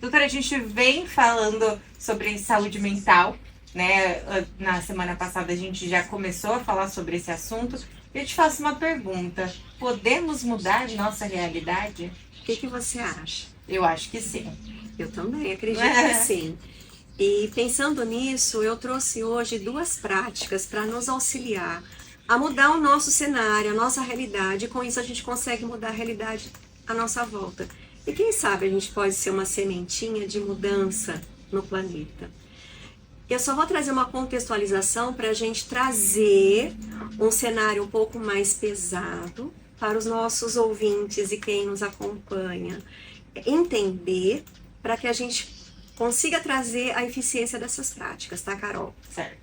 Doutora, a gente vem falando sobre saúde mental, né? Na semana passada a gente já começou a falar sobre esse assunto. Eu te faço uma pergunta: podemos mudar nossa realidade? O que você acha? Eu acho que sim. Eu também acredito que sim. E pensando nisso, eu trouxe hoje duas práticas para nos auxiliar a mudar o nosso cenário, a nossa realidade. E com isso a gente consegue mudar a realidade à nossa volta. E quem sabe a gente pode ser uma sementinha de mudança no planeta. Eu só vou trazer uma contextualização para a gente trazer um cenário um pouco mais pesado para os nossos ouvintes e quem nos acompanha entender, para que a gente consiga trazer a eficiência dessas práticas, tá, Carol? Certo.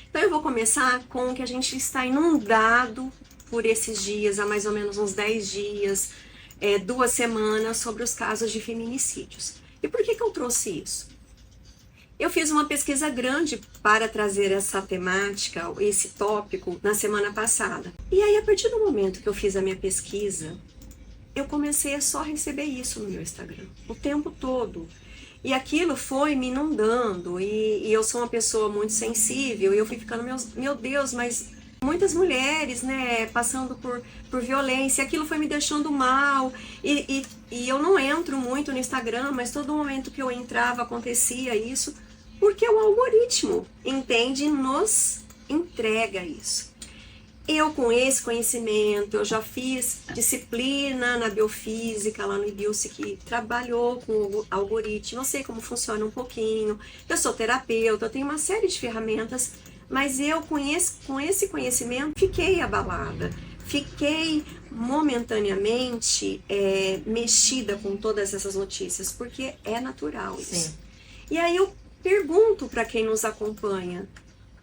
Então eu vou começar com o que a gente está inundado por esses dias, há mais ou menos uns 10 dias, 2 semanas, sobre os casos de feminicídios. E por que eu trouxe isso? Eu fiz uma pesquisa grande para trazer essa temática, esse tópico, na semana passada. E aí, a partir do momento que eu fiz a minha pesquisa, eu comecei a só receber isso no meu Instagram, o tempo todo. E aquilo foi me inundando, e eu sou uma pessoa muito sensível, e eu fui ficando, meu Deus, mas muitas mulheres, né, passando por violência, aquilo foi me deixando mal, e eu não entro muito no Instagram, mas todo momento que eu entrava acontecia isso, porque o algoritmo, entende, nos entrega isso. Eu, com esse conhecimento, eu já fiz disciplina na biofísica, lá no IBIUSC, que trabalhou com o algoritmo, eu sei como funciona um pouquinho, eu sou terapeuta, eu tenho uma série de ferramentas, mas eu, com esse conhecimento, fiquei abalada, fiquei momentaneamente mexida com todas essas notícias, porque é natural isso. Sim. E aí eu pergunto para quem nos acompanha,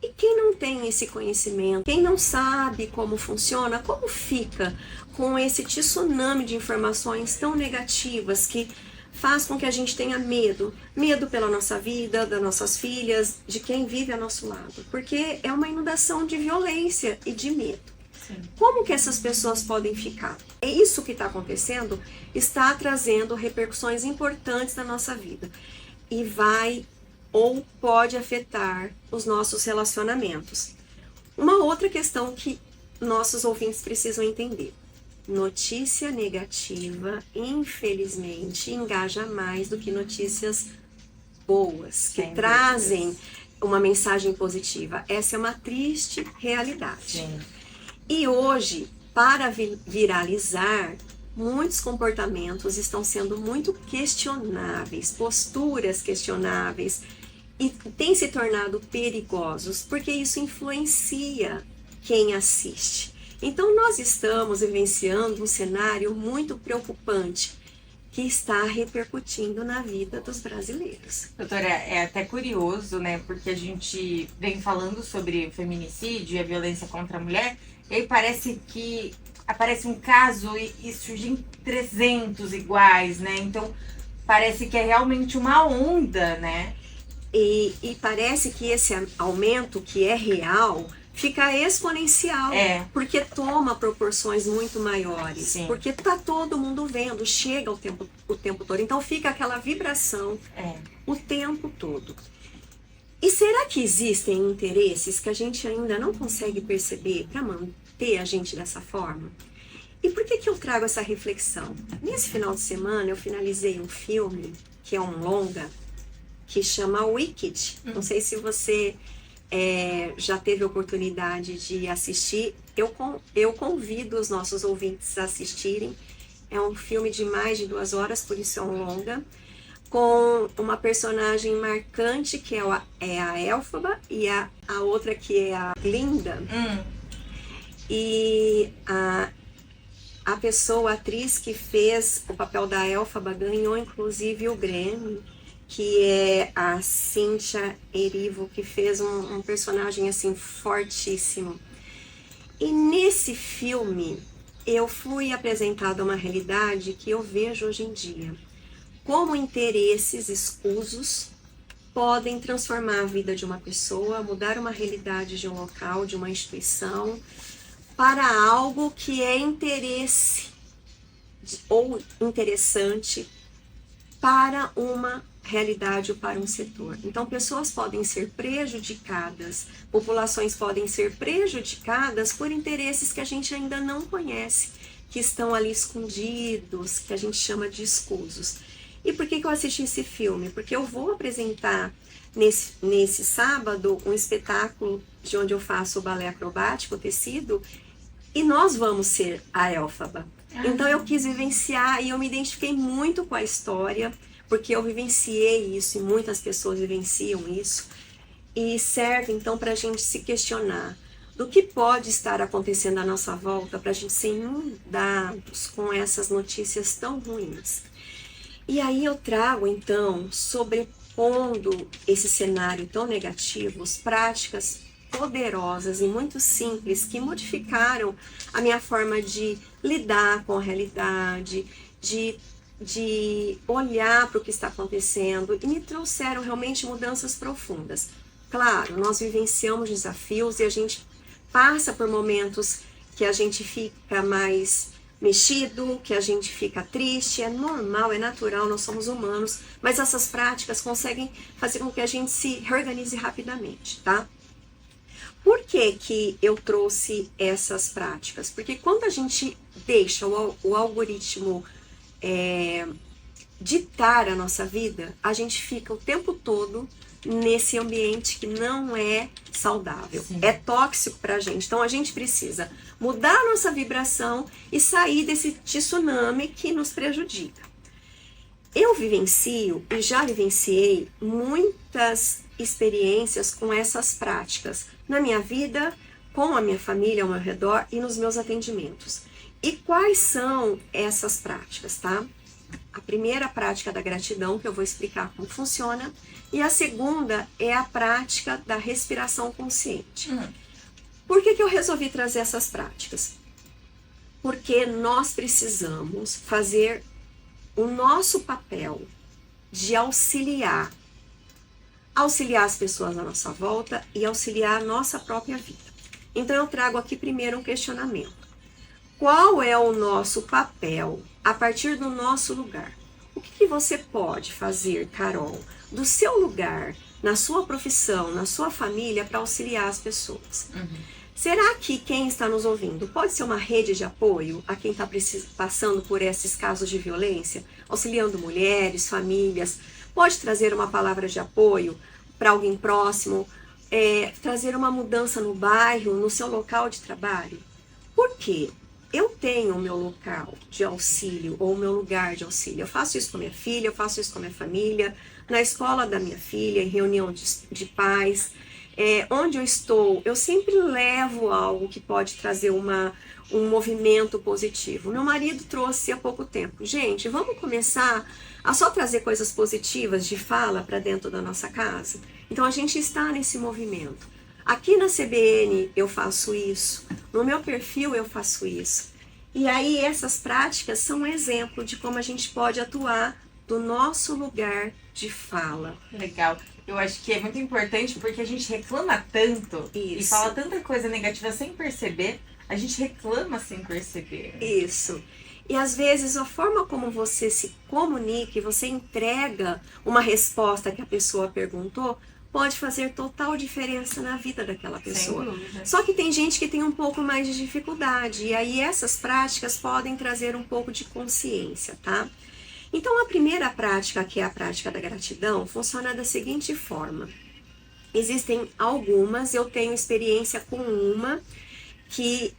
e quem não tem esse conhecimento, quem não sabe como funciona, como fica com esse tsunami de informações tão negativas que faz com que a gente tenha medo? Medo pela nossa vida, das nossas filhas, de quem vive ao nosso lado. Porque é uma inundação de violência e de medo. Sim. Como que essas pessoas podem ficar? É isso que está acontecendo, está trazendo repercussões importantes na nossa vida. E vai ou pode afetar os nossos relacionamentos. Uma outra questão que nossos ouvintes precisam entender: notícia negativa, infelizmente, engaja mais do que notícias boas, que trazem uma mensagem positiva. Essa é uma triste realidade. Sim. E hoje, para viralizar, muitos comportamentos estão sendo muito questionáveis, posturas questionáveis, e têm se tornado perigosos, porque isso influencia quem assiste. Então nós estamos vivenciando um cenário muito preocupante, que está repercutindo na vida dos brasileiros. Doutora, é até curioso, né? Porque a gente vem falando sobre o feminicídio e a violência contra a mulher, e aí parece que aparece um caso e surgem 300 iguais, né? Então parece que é realmente uma onda, né? E parece que esse aumento, que é real, fica exponencial, porque toma proporções muito maiores. Sim. Porque tá todo mundo vendo, chega o tempo todo. Então fica aquela vibração o tempo todo. E será que existem interesses que a gente ainda não consegue perceber para manter a gente dessa forma? E por que eu trago essa reflexão? Nesse final de semana eu finalizei um filme, que é um longa, que chama Wicked. Não sei se você já teve a oportunidade de assistir. Eu convido os nossos ouvintes a assistirem. É um filme de mais de 2 horas, por isso é um longa, com uma personagem marcante, que é a Elphaba, e a outra que é a Glinda. E a atriz que fez o papel da Elphaba ganhou inclusive o Grammy, que é a Cynthia Erivo, que fez um personagem assim fortíssimo. E nesse filme eu fui apresentada a uma realidade que eu vejo hoje em dia. Como interesses escusos podem transformar a vida de uma pessoa, mudar uma realidade de um local, de uma instituição, para algo que é interesse ou interessante para uma realidade ou para um setor. Então, pessoas podem ser prejudicadas, populações podem ser prejudicadas por interesses que a gente ainda não conhece, que estão ali escondidos, que a gente chama de escusos. E por que eu assisti esse filme? Porque eu vou apresentar nesse sábado um espetáculo de onde eu faço o balé acrobático, o tecido, e nós vamos ser a Elfaba. Então eu quis vivenciar e eu me identifiquei muito com a história, porque eu vivenciei isso e muitas pessoas vivenciam isso, e serve então para a gente se questionar do que pode estar acontecendo à nossa volta, para a gente ser inundados com essas notícias tão ruins. E aí eu trago então, sobrepondo esse cenário tão negativo, práticas poderosas e muito simples que modificaram a minha forma de lidar com a realidade, de olhar para o que está acontecendo e me trouxeram realmente mudanças profundas. Claro, nós vivenciamos desafios e a gente passa por momentos que a gente fica mais mexido, que a gente fica triste, é normal, é natural, nós somos humanos, mas essas práticas conseguem fazer com que a gente se reorganize rapidamente, tá? Por que que eu trouxe essas práticas? Porque quando a gente deixa o algoritmo ditar a nossa vida, a gente fica o tempo todo nesse ambiente que não é saudável, Sim. É tóxico pra gente. Então a gente precisa mudar a nossa vibração e sair desse tsunami que nos prejudica. Eu vivencio e já vivenciei muitas experiências com essas práticas na minha vida, com a minha família ao meu redor e nos meus atendimentos. E quais são essas práticas, tá? A primeira prática da gratidão, que eu vou explicar como funciona, e a segunda é a prática da respiração consciente. Por que eu resolvi trazer essas práticas? Porque nós precisamos fazer o nosso papel de auxiliar as pessoas à nossa volta e auxiliar a nossa própria vida. Então eu trago aqui primeiro um questionamento. Qual é o nosso papel a partir do nosso lugar? O que você pode fazer, Carol, do seu lugar, na sua profissão, na sua família, para auxiliar as pessoas? Será que quem está nos ouvindo pode ser uma rede de apoio a quem está passando por esses casos de violência, auxiliando mulheres, famílias? Pode trazer uma palavra de apoio para alguém próximo, trazer uma mudança no bairro, no seu local de trabalho? Por quê? Eu tenho o meu local de auxílio ou o meu lugar de auxílio. Eu faço isso com a minha filha, eu faço isso com a minha família, na escola da minha filha, em reunião de pais. Onde eu estou, eu sempre levo algo que pode trazer um movimento positivo. Meu marido trouxe há pouco tempo. Gente, vamos começar a só trazer coisas positivas de fala para dentro da nossa casa? Então a gente está nesse movimento. Aqui na CBN eu faço isso, no meu perfil eu faço isso. E aí essas práticas são um exemplo de como a gente pode atuar do nosso lugar de fala. Legal. Eu acho que é muito importante porque a gente reclama tanto e fala tanta coisa negativa sem perceber. A gente reclama sem perceber. Isso. E às vezes a forma como você se comunica e você entrega uma resposta que a pessoa perguntou pode fazer total diferença na vida daquela pessoa. Sem dúvida. Só que tem gente que tem um pouco mais de dificuldade, e aí essas práticas podem trazer um pouco de consciência, tá? Então a primeira prática, que é a prática da gratidão, funciona da seguinte forma. Existem algumas, eu tenho experiência com uma, que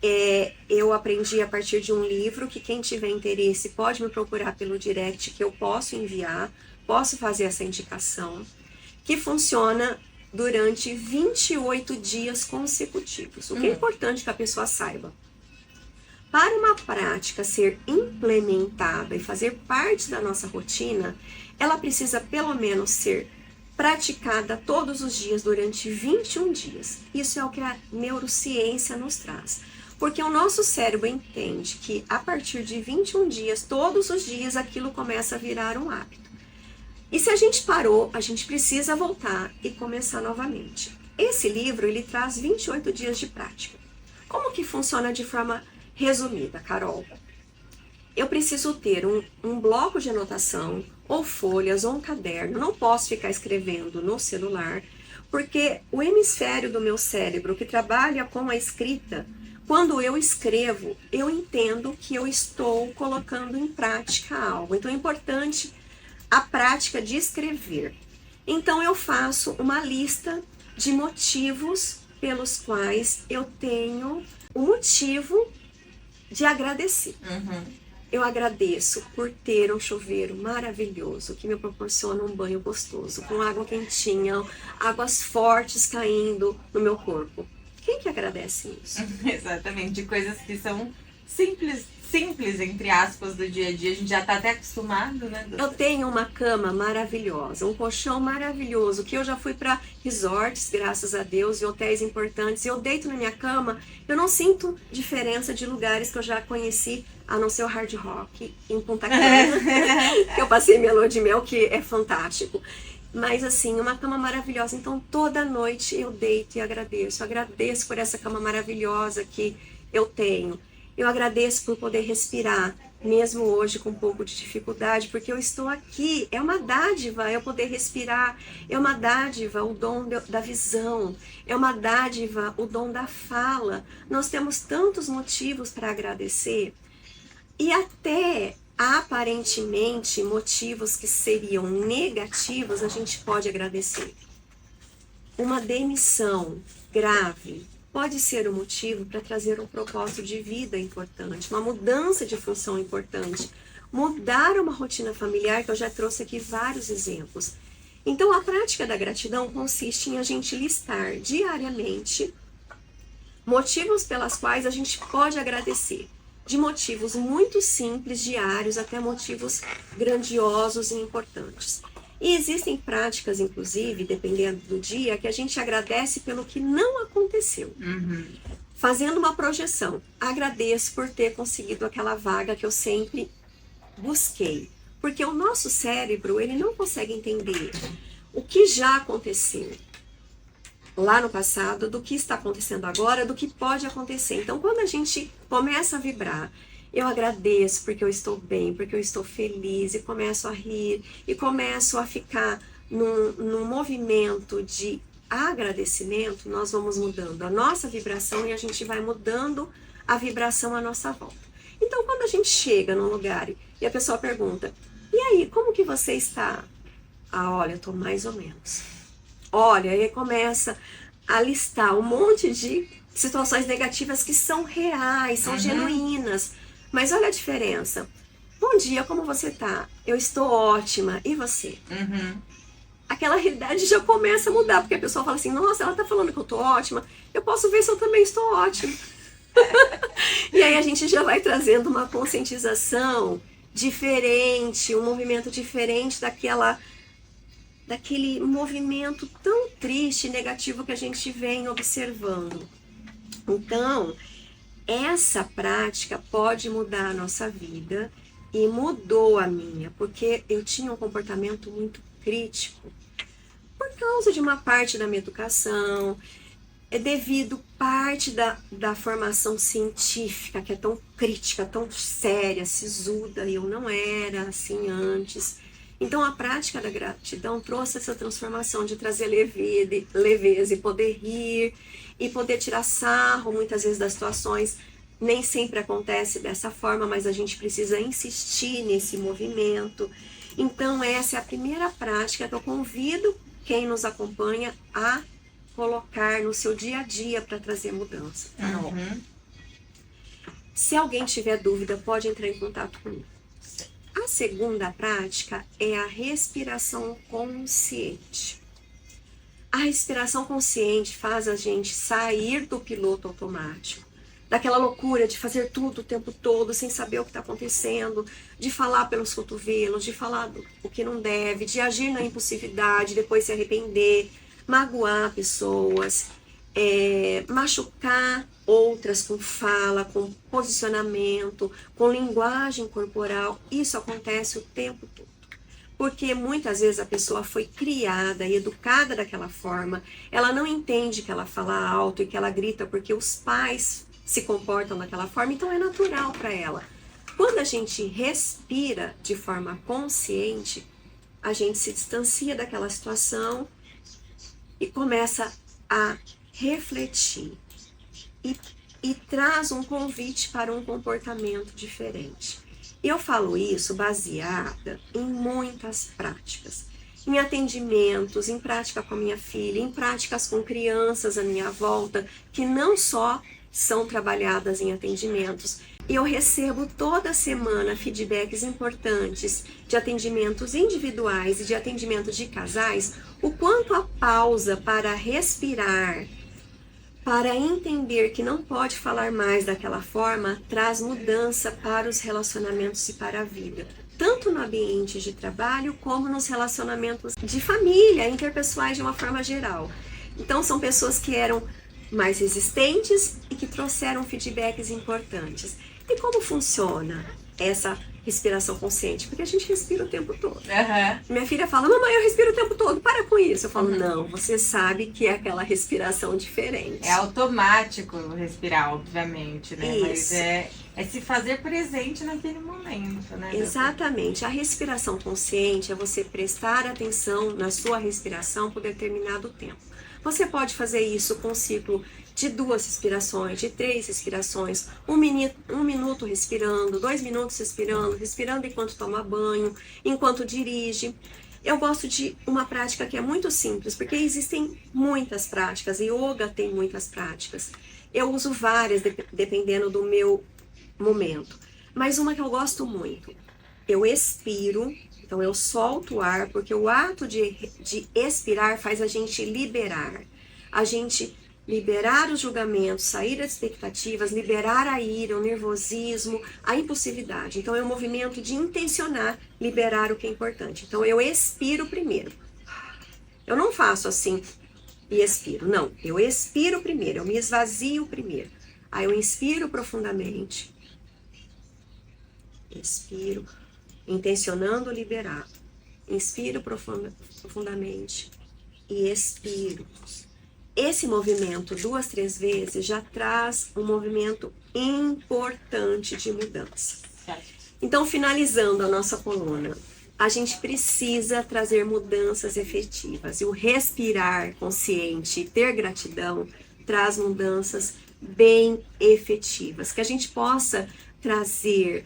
eu aprendi a partir de um livro, que quem tiver interesse pode me procurar pelo direct, que eu posso enviar, posso fazer essa indicação, que funciona durante 28 dias consecutivos. O que é importante que a pessoa saiba. Para uma prática ser implementada e fazer parte da nossa rotina, ela precisa pelo menos ser praticada todos os dias durante 21 dias. Isso é o que a neurociência nos traz. Porque o nosso cérebro entende que a partir de 21 dias, todos os dias, aquilo começa a virar um hábito. E se a gente parou, a gente precisa voltar e começar novamente. Esse livro, ele traz 28 dias de prática. Como que funciona de forma resumida, Carol? Eu preciso ter um bloco de anotação ou folhas, ou um caderno. Não posso ficar escrevendo no celular, porque o hemisfério do meu cérebro que trabalha com a escrita, quando eu escrevo, eu entendo que eu estou colocando em prática algo. Então é importante a prática de escrever. Então eu faço uma lista de motivos pelos quais eu tenho o motivo de agradecer. Eu agradeço por ter um chuveiro maravilhoso que me proporciona um banho gostoso, com água quentinha, águas fortes caindo no meu corpo. Quem que agradece isso? Exatamente, de coisas que são simples, entre aspas, do dia a dia. A gente já tá até acostumado, né? Eu tenho uma cama maravilhosa, um colchão maravilhoso, que eu já fui para resorts, graças a Deus, e hotéis importantes. Eu deito na minha cama, eu não sinto diferença de lugares que eu já conheci, a não ser o Hard Rock em Punta Cana, que eu passei minha lua de mel, que é fantástico. Mas assim, uma cama maravilhosa. Então toda noite eu deito e agradeço. Eu agradeço por essa cama maravilhosa que eu tenho. Eu agradeço por poder respirar, mesmo hoje com um pouco de dificuldade, porque eu estou aqui. É uma dádiva eu poder respirar, é uma dádiva o dom da visão, é uma dádiva o dom da fala. Nós temos tantos motivos para agradecer e até aparentemente motivos que seriam negativos a gente pode agradecer. Uma demissão grave pode ser um motivo para trazer um propósito de vida importante, uma mudança de função importante, mudar uma rotina familiar, que eu já trouxe aqui vários exemplos. Então, a prática da gratidão consiste em a gente listar diariamente motivos pelas quais a gente pode agradecer, de motivos muito simples, diários, até motivos grandiosos e importantes. E existem práticas, inclusive, dependendo do dia, que a gente agradece pelo que não aconteceu. Fazendo uma projeção. Agradeço por ter conseguido aquela vaga que eu sempre busquei. Porque o nosso cérebro, ele não consegue entender o que já aconteceu lá no passado, do que está acontecendo agora, do que pode acontecer. Então, quando a gente começa a vibrar, eu agradeço porque eu estou bem, porque eu estou feliz, e começo a rir, e começo a ficar num movimento de agradecimento, nós vamos mudando a nossa vibração e a gente vai mudando a vibração à nossa volta. Então, quando a gente chega num lugar e a pessoa pergunta, e aí, como que você está? Ah, olha, eu estou mais ou menos. Olha, aí começa a listar um monte de situações negativas que são reais, são genuínas. Mas olha a diferença. Bom dia, como você tá? Eu estou ótima. E você? Aquela realidade já começa a mudar, porque a pessoa fala assim, nossa, ela tá falando que eu tô ótima, eu posso ver se eu também estou ótima. E aí a gente já vai trazendo uma conscientização diferente, um movimento diferente daquele movimento tão triste e negativo que a gente vem observando. Então, essa prática pode mudar a nossa vida e mudou a minha, porque eu tinha um comportamento muito crítico por causa de uma parte da minha educação, devido parte da formação científica, que é tão crítica, tão séria, sisuda, e eu não era assim antes. Então a prática da gratidão trouxe essa transformação de trazer leveza e poder rir, e poder tirar sarro muitas vezes das situações. Nem sempre acontece dessa forma, mas a gente precisa insistir nesse movimento. Então essa é a primeira prática que eu convido quem nos acompanha a colocar no seu dia a dia para trazer mudança. Se alguém tiver dúvida, pode entrar em contato comigo. A segunda prática é a respiração consciente. A respiração consciente faz a gente sair do piloto automático, daquela loucura de fazer tudo o tempo todo, sem saber o que está acontecendo, de falar pelos cotovelos, de falar o que não deve, de agir na impulsividade, depois se arrepender, magoar pessoas, machucar outras com fala, com posicionamento, com linguagem corporal. Isso acontece o tempo todo. Porque muitas vezes a pessoa foi criada e educada daquela forma, ela não entende que ela fala alto e que ela grita porque os pais se comportam daquela forma, então é natural para ela. Quando a gente respira de forma consciente, a gente se distancia daquela situação e começa a refletir e traz um convite para um comportamento diferente. Eu falo isso baseada em muitas práticas, em atendimentos, em prática com a minha filha, em práticas com crianças à minha volta, que não só são trabalhadas em atendimentos. Eu recebo toda semana feedbacks importantes de atendimentos individuais e de atendimentos de casais, o quanto a pausa para respirar, para entender que não pode falar mais daquela forma, traz mudança para os relacionamentos e para a vida. Tanto no ambiente de trabalho, como nos relacionamentos de família, interpessoais de uma forma geral. Então, são pessoas que eram mais resistentes e que trouxeram feedbacks importantes. E como funciona essa respiração consciente? Porque a gente respira o tempo todo. Uhum. Minha filha fala, mamãe, eu respiro o tempo todo, para com isso. Eu falo, não, você sabe que é aquela respiração diferente. É automático respirar, obviamente, né? Isso. Mas é se fazer presente naquele momento, né? Exatamente. A respiração consciente é você prestar atenção na sua respiração por determinado tempo. Você pode fazer isso com um ciclo de 2 respirações, de 3 respirações, 1 minuto respirando, 2 minutos respirando enquanto toma banho, enquanto dirige. Eu gosto de uma prática que é muito simples, porque existem muitas práticas, yoga tem muitas práticas. Eu uso várias, dependendo do meu momento. Mas uma que eu gosto muito, eu expiro. Então, eu solto o ar, porque o ato de expirar faz a gente liberar. A gente liberar os julgamentos, sair das expectativas, liberar a ira, o nervosismo, a impulsividade. Então, é um movimento de intencionar, liberar o que é importante. Então, eu expiro primeiro. Eu não faço assim e expiro. Não, eu expiro primeiro, eu me esvazio primeiro. Aí eu inspiro profundamente. Expiro, intencionando liberar. Inspiro profundamente e expiro. Esse movimento 2, 3 vezes já traz um movimento importante de mudança. Então, finalizando a nossa coluna, a gente precisa trazer mudanças efetivas. E o respirar consciente, ter gratidão, traz mudanças bem efetivas. Que a gente possa trazer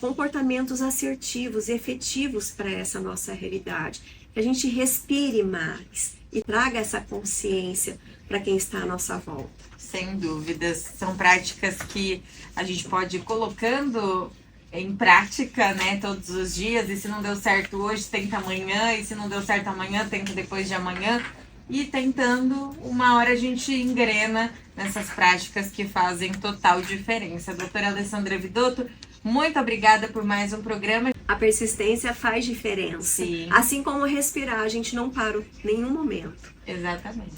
comportamentos assertivos e efetivos para essa nossa realidade. Que a gente respire mais e traga essa consciência para quem está à nossa volta. Sem dúvidas, são práticas que a gente pode ir colocando em prática, né, todos os dias, e se não deu certo hoje, tenta amanhã, e se não deu certo amanhã, tenta depois de amanhã, e tentando, uma hora a gente engrena nessas práticas que fazem total diferença. Doutora Alessandra Vidotto, muito obrigada por mais um programa. A persistência faz diferença. Sim. Assim como respirar, a gente não para em nenhum momento. Exatamente.